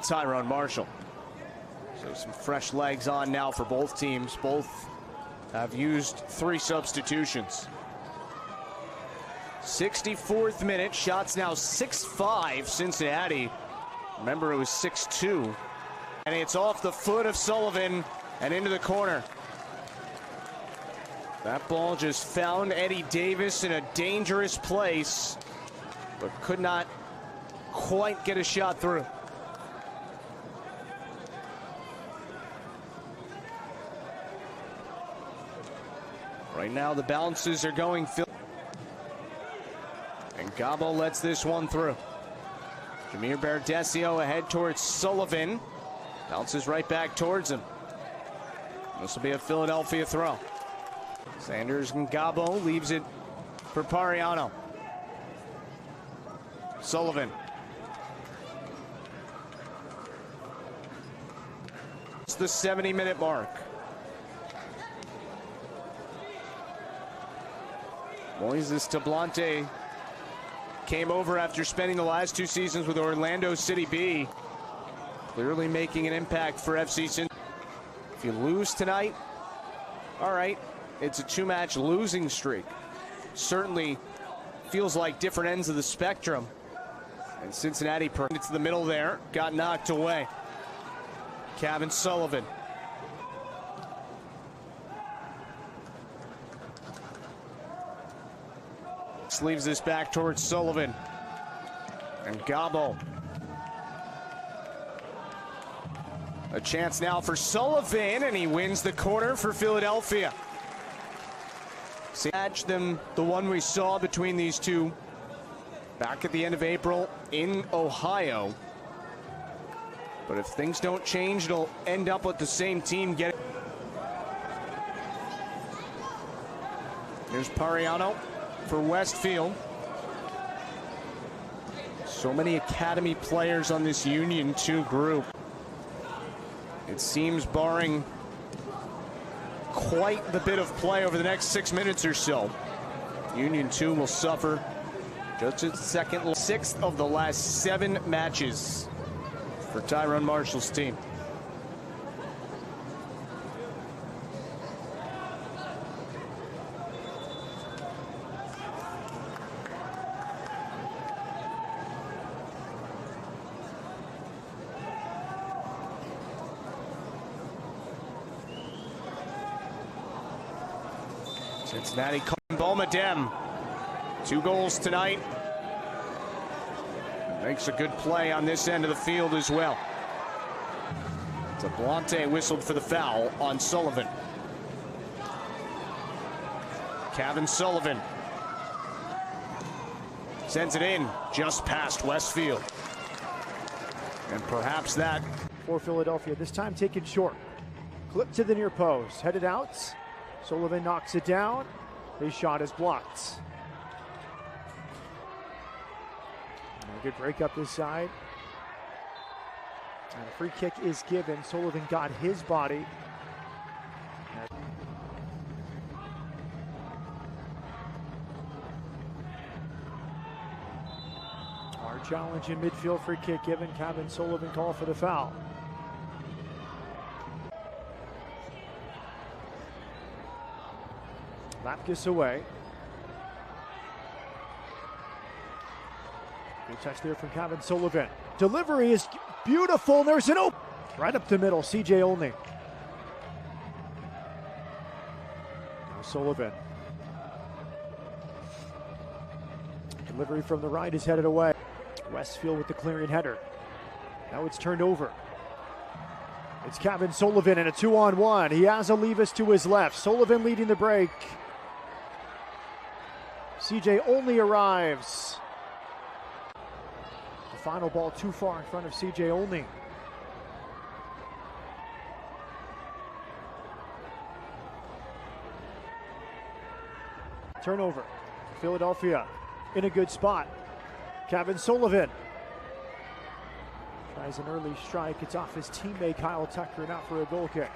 Tyrone Marshall. So some fresh legs on now for both teams. Both have used 3 substitutions. 64th minute, shots now 6-5 Cincinnati. Remember, it was 6-2. And it's off the foot of Sullivan and into the corner. That ball just found Eddie Davis in a dangerous place, but could not quite get a shot through. Right now the bounces are going. And Gabo lets this one through. Jameer Berdesio ahead towards Sullivan. Bounces right back towards him. This will be a Philadelphia throw. Sanders and Gabo leaves it for Pariano. Sullivan. It's the 70-minute mark. Moises Tablante came over after spending the last 2 seasons with Orlando City B. Clearly making an impact for FC Cincinnati. If you lose tonight, all right, it's a 2-match losing streak. Certainly feels like different ends of the spectrum. And Cincinnati put it to the middle there, got knocked away. Cavan Sullivan. Leaves this back towards Sullivan. And Gabo. A chance now for Sullivan, and he wins the corner for Philadelphia. Match them, the one we saw between these two back at the end of April in Ohio. But if things don't change, it'll end up with the same team getting. Here's Pariano for Westfield. So many academy players on this Union 2 group. It seems, barring quite the bit of play over the next 6 minutes or so, Union 2 will suffer just its sixth of the last 7 matches for Tyrone Marshall's team. Cincinnati Bomadem, 2 goals tonight. Makes a good play on this end of the field as well. Tablante whistled for the foul on Sullivan. Cavan Sullivan sends it in just past Westfield. And perhaps that for Philadelphia, this time taken short. Clip to the near post, headed out. Sullivan knocks it down. His shot is blocked. And a good break up this side. And a free kick is given. Sullivan got his body. Our challenge in midfield, free kick given. Cavan Sullivan call for the foul. Lapkus away. Good touch there from Cavan Sullivan. Delivery is beautiful. There's an open. Right up the middle, CJ Olney. Now Sullivan. Delivery from the right is headed away. Westfield with the clearing header. Now it's turned over. It's Cavan Sullivan in a 2-on-1. He has Olivas to his left. Sullivan leading the break. CJ only arrives. The final ball too far in front of CJ Olney. Turnover. Philadelphia in a good spot. Cavan Sullivan tries an early strike. It's off his teammate Kyle Tucker, and out for a goal kick.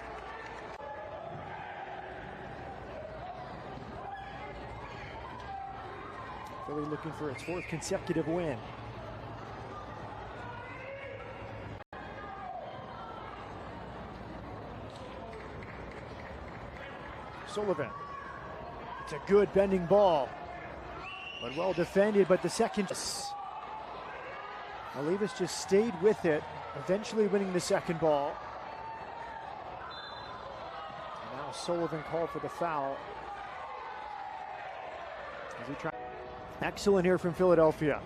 Philly looking for its 4th consecutive win. Sullivan. It's a good bending ball, but well defended, but the second. Olivas just stayed with it, eventually winning the second ball. And now Sullivan called for the foul. As he excellent here from Philadelphia.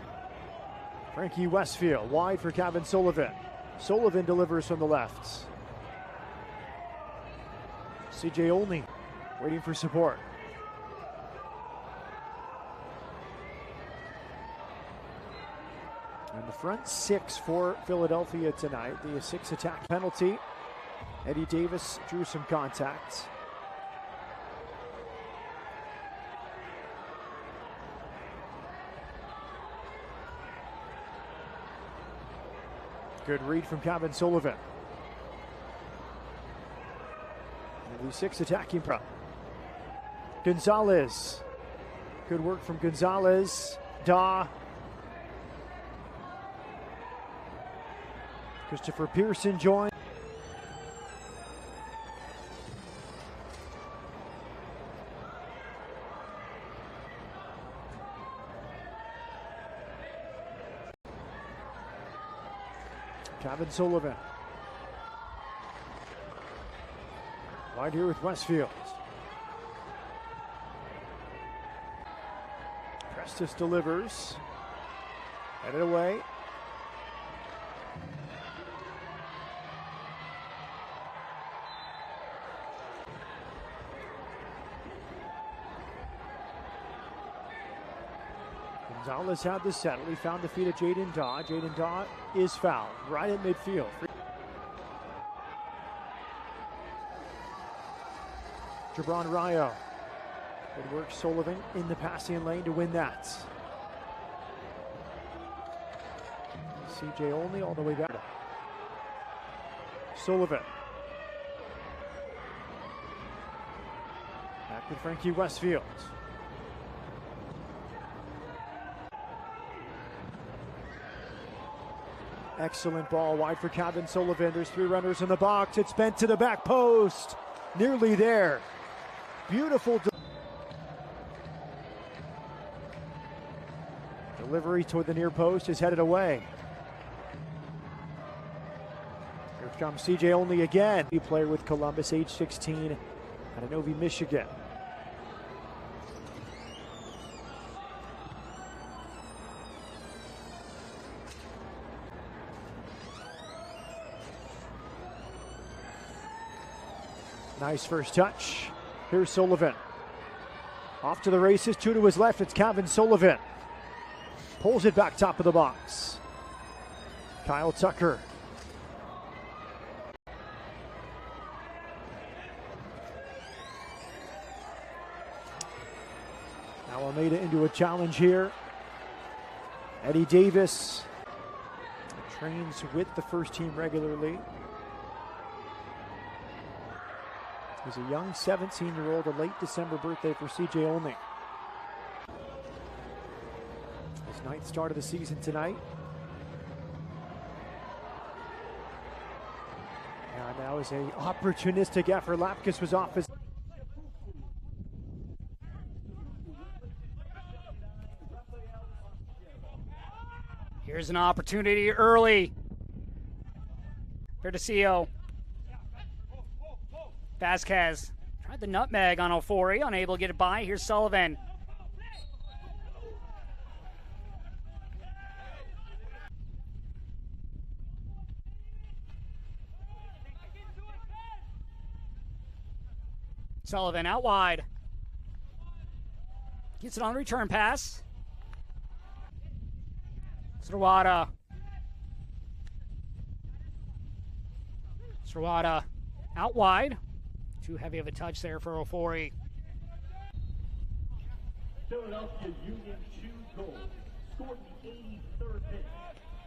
Frankie Westfield wide for Cavan Sullivan. Sullivan delivers from the left. CJ Olney waiting for support. And the front six for Philadelphia tonight. The 6 attack penalty. Eddie Davis drew some contact. Good read from Cavan Sullivan. And the 6 attacking prop. Gonzalez. Good work from Gonzalez. Daw. Christopher Pearson joined. Cavan Sullivan. Wide here with Westfield. Prestis delivers. Headed away. Gonzalez had the settle. He found the feet of Jaden Daw. Jaden Daw is fouled right at midfield. Jabron Rayo. Good work, Sullivan in the passing lane to win that. CJ Olney all the way back. Sullivan. Back with Frankie Westfield. Excellent ball wide for Cavan Sullivan. There's 3 runners in the box. It's bent to the back post. Nearly there. Beautiful delivery toward the near post is headed away. Here comes CJ Olney again. New player with Columbus, age 16, out of Novi, Michigan. Nice first touch. Here's Sullivan. Off to the races, 2 to his left. It's Cavan Sullivan. Pulls it back top of the box. Kyle Tucker. Now Almeida into a challenge here. Eddie Davis trains with the first team regularly. He's a young 17-year-old, a late December birthday for CJ Olney. His 9th start of the season tonight. And that was an opportunistic effort. Lapkus was off his. Here's an opportunity early. Bertoccio. Vasquez tried the nutmeg on Ofori, unable to get it by. Here's Sullivan. Sullivan out wide. Gets it on the return pass. Srawada. Srawada out wide. Too heavy of a touch there for Ofori. Philadelphia Union 2 goals, scored the 83rd minute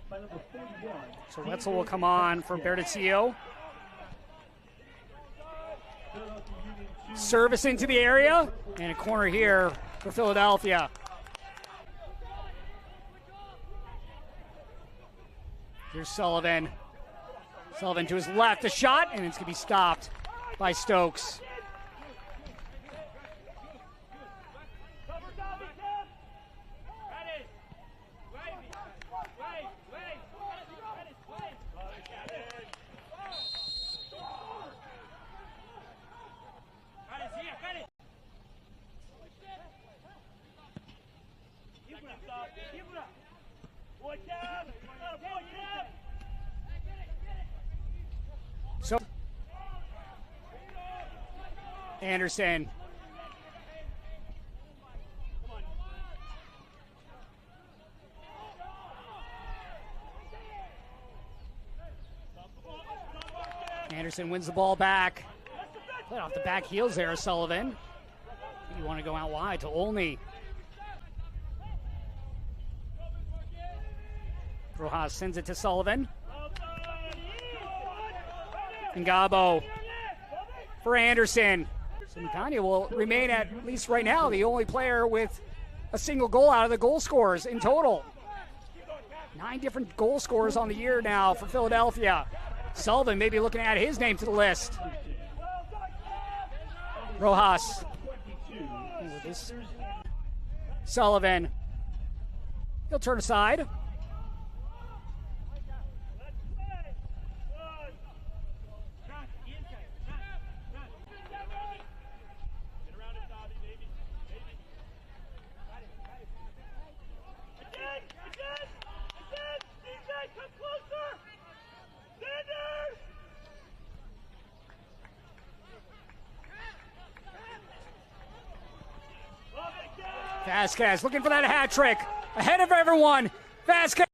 by number 41. So Wetzel will come on for Bertoccio. Service into the area, and a corner here for Philadelphia. Here's Sullivan. Sullivan to his left, a shot, and it's going to be stopped by Stokes. So Anderson. Anderson wins the ball back. Played off the back heels there, Sullivan. You want to go out wide to Olney. Rojas sends it to Sullivan. And Gabo for Anderson. So Mpania will remain at least right now the only player with a single goal out of the goal scorers in total. 9 different goal scorers on the year now for Philadelphia. Sullivan maybe looking to add his name to the list. Rojas. Sullivan. He'll turn aside. Vasquez looking for that hat trick. Ahead of everyone. Vasquez.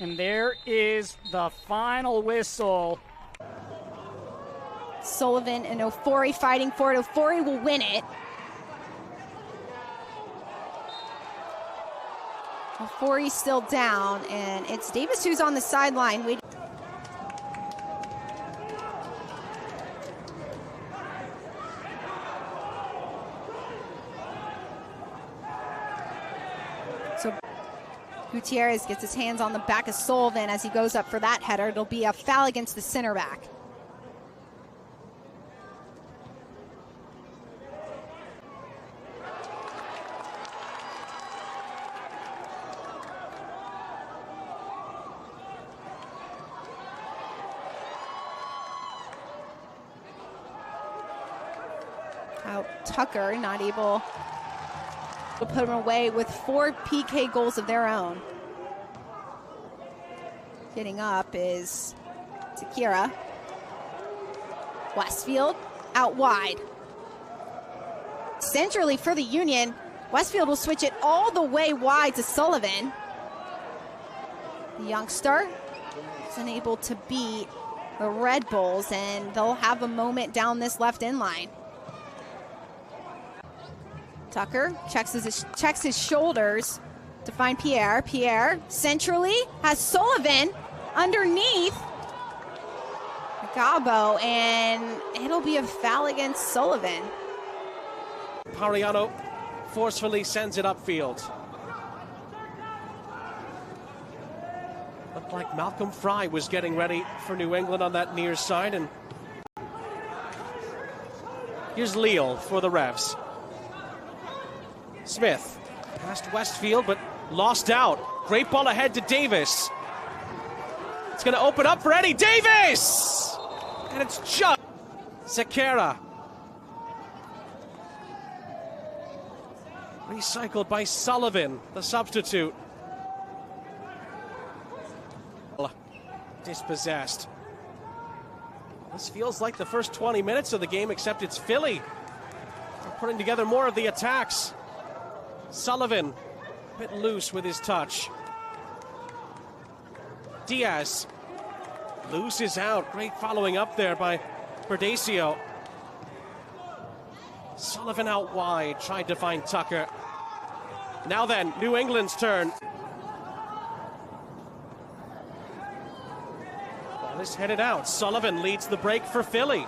And there is the final whistle. Sullivan and Ofori fighting for it. Ofori will win it. Ofori's still down, and it's Davis who's on the sideline waiting. So Gutierrez gets his hands on the back of Sullivan as he goes up for that header. It'll be a foul against the center back. Tucker not able to put him away with 4 PK goals of their own. Getting up is Takira. Westfield out wide. Centrally for the Union. Westfield will switch it all the way wide to Sullivan. The youngster is unable to beat the Red Bulls, and they'll have a moment down this left end line. Tucker checks his shoulders to find Pierre. Pierre centrally has Sullivan underneath Gabo, and it'll be a foul against Sullivan. Pariano forcefully sends it upfield. Looked like Malcolm Fry was getting ready for New England on that near side, and here's Leal for the Revs. Smith past Westfield, but lost out. Great ball ahead to Davis. It's going to open up for Eddie Davis! And it's just Sequeira. Recycled by Sullivan, the substitute. Dispossessed. This feels like the first 20 minutes of the game, except it's Philly. They're putting together more of the attacks. Sullivan, a bit loose with his touch. Diaz loses out. Great following up there by Perdacio. Sullivan out wide, tried to find Tucker. Now then, New England's turn. Ball is headed out. Sullivan leads the break for Philly.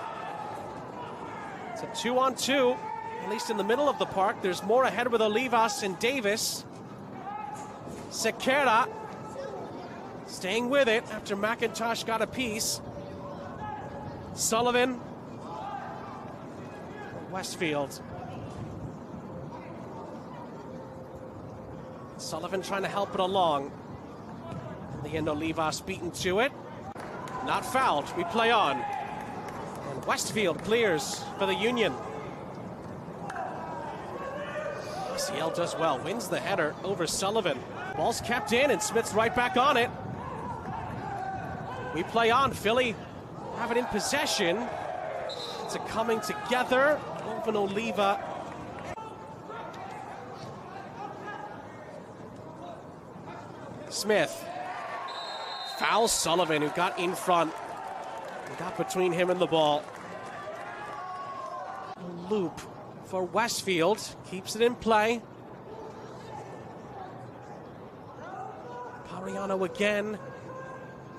It's a 2-on-2. At least in the middle of the park. There's more ahead with Olivas and Davis. Sequeira staying with it after McIntosh got a piece. Sullivan. Westfield. Sullivan trying to help it along. In the end, Olivas beaten to it. Not fouled. We play on. And Westfield clears for the Union. Ciel does well, wins the header over Sullivan. Ball's kept in and Smith's right back on it. We play on. Philly have it in possession. It's a coming together. Open Oliva. Smith. Foul Sullivan, who got in front. Got between him and the ball. Loop for Westfield. Keeps it in play. Pariano again.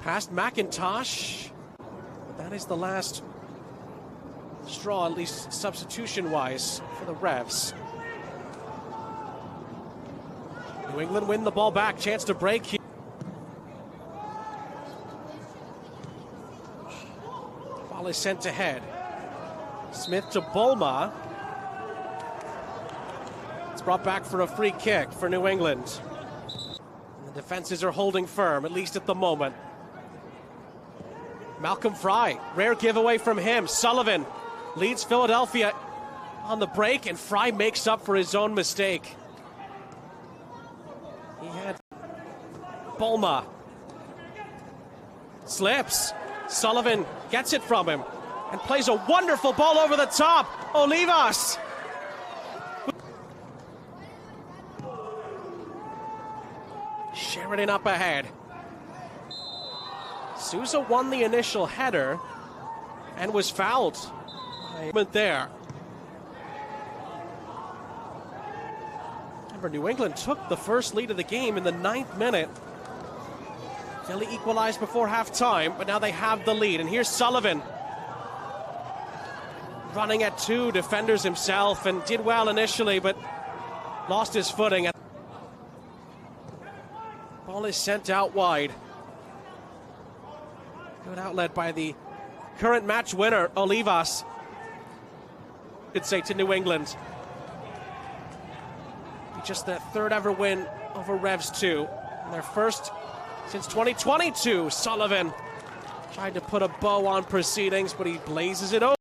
Past McIntosh. That is the last straw, at least substitution-wise, for the Revs. New England win the ball back. Chance to break here. Ball is sent ahead. Smith to Bolma. It's brought back for a free kick for New England. And the defenses are holding firm, at least at the moment. Malcolm Fry, rare giveaway from him. Sullivan leads Philadelphia on the break, and Fry makes up for his own mistake. He had Bolma. Slips. Sullivan gets it from him and plays a wonderful ball over the top. Olivas. Sheridan up ahead. Sousa won the initial header and was fouled. There. Remember, New England took the first lead of the game in the 9th minute. Philly equalized before halftime, but now they have the lead. And here's Sullivan. Running at 2 defenders himself and did well initially, but lost his footing. Ball is sent out wide. Good outlet by the current match winner, Olivas. Could say to New England. Just their 3rd ever win over Revs 2. And their first since 2022. Sullivan tried to put a bow on proceedings, but he blazes it over.